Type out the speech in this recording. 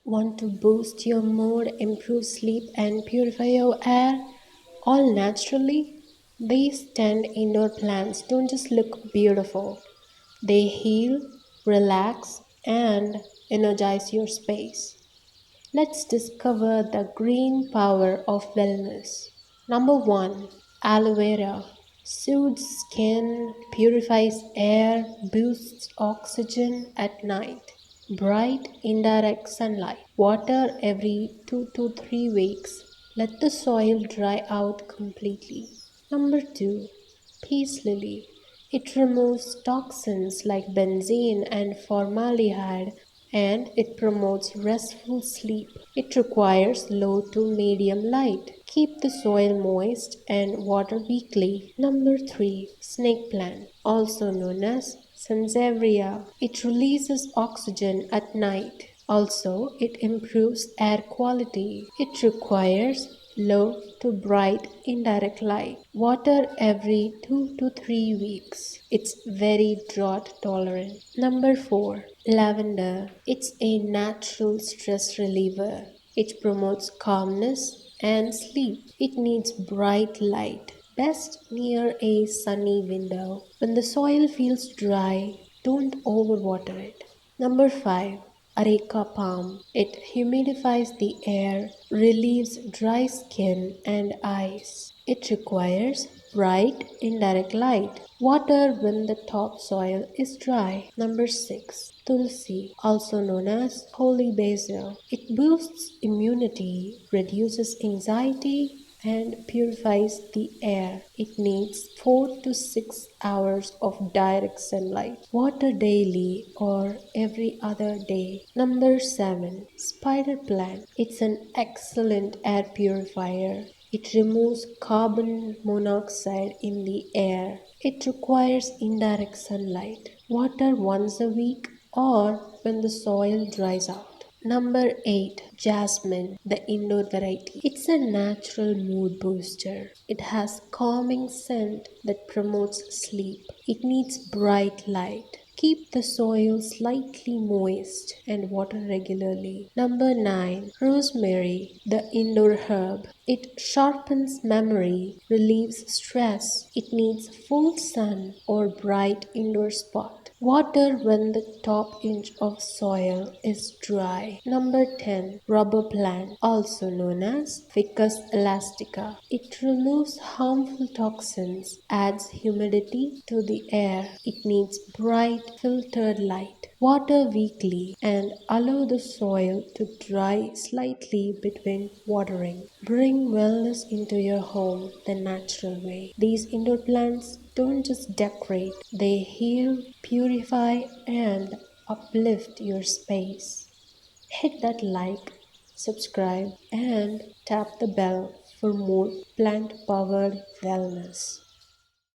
Want to boost your mood, improve sleep, and purify your air all naturally? These 10 indoor plants don't just look beautiful, they heal, relax, and energize your space. Let's discover the green power of wellness. Number 1, Aloe Vera. Soothes skin, purifies air, boosts oxygen at night. Bright indirect sunlight. Water every 2 to 3 weeks. Let the soil dry out completely. Number 2, Peace Lily. It removes toxins like benzene and formaldehyde and it promotes restful sleep. It requires low to medium light. Keep the soil moist and water weekly. Number 3, Snake Plant, also known as Sansevieria. It releases oxygen at night. Also, it improves air quality. It requires low to bright indirect light. Water every 2 to 3 weeks. It's very drought tolerant. Number 4, lavender. It's a natural stress reliever. It promotes calmness and sleep. It needs bright light. Best near a sunny window. When the soil feels dry, don't overwater it. Number 5, Areca palm. It humidifies the air, relieves dry skin and eyes. It requires bright indirect light. Water when the topsoil is dry. Number 6, Tulsi, also known as holy basil. It boosts immunity, reduces anxiety, and purifies the air. It needs 4 to 6 hours of direct sunlight. Water daily or every other day. Number 7, Spider plant. It's an excellent air purifier. It removes carbon monoxide in the air. It requires indirect sunlight. Water once a week or when the soil dries out. Number 8, Jasmine, the indoor variety. It's a natural mood booster. It has calming scent that promotes sleep. It needs bright light. Keep the soil slightly moist and water regularly. Number 9, Rosemary, the indoor herb. It sharpens memory, relieves stress. It needs full sun or bright indoor spot. Water when the top inch of soil is dry. Number 10, rubber plant, also known as Ficus elastica. It removes harmful toxins, adds humidity to the air. It needs bright filtered light. Water weekly and allow the soil to dry slightly between watering. Bring wellness into your home the natural way. These indoor plants don't just decorate, they heal, purify, and uplift your space. Hit that like, subscribe, and tap the bell for more plant powered wellness.